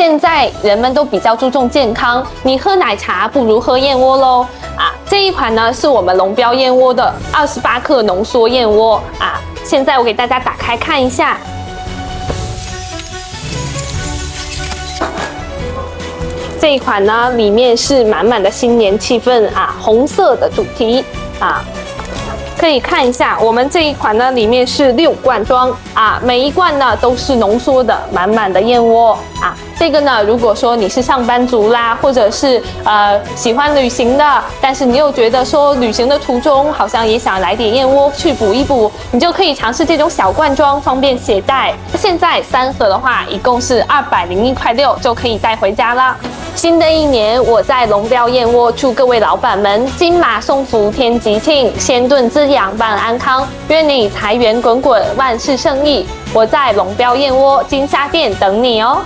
现在人们都比较注重健康，你喝奶茶不如喝燕窝喽。这一款呢是我们龙标燕窝的28克浓缩燕窝现在我给大家打开看一下。这一款呢，里面是满满的新年气氛红色的主题可以看一下，我们这一款呢，里面是6罐装每一罐呢都是浓缩的满满的燕窝这个呢，如果说你是上班族啦，或者是喜欢旅行的，但是你又觉得说旅行的途中好像也想来点燕窝去补一补，你就可以尝试这种小罐装，方便携带。现在3盒的话，一共是201.6块就可以带回家啦。新的一年，我在龙标燕窝祝各位老板们金马送福天吉庆，鲜炖滋养万安康，愿你财源滚滚，万事胜意。我在龙标燕窝金沙店等你哦。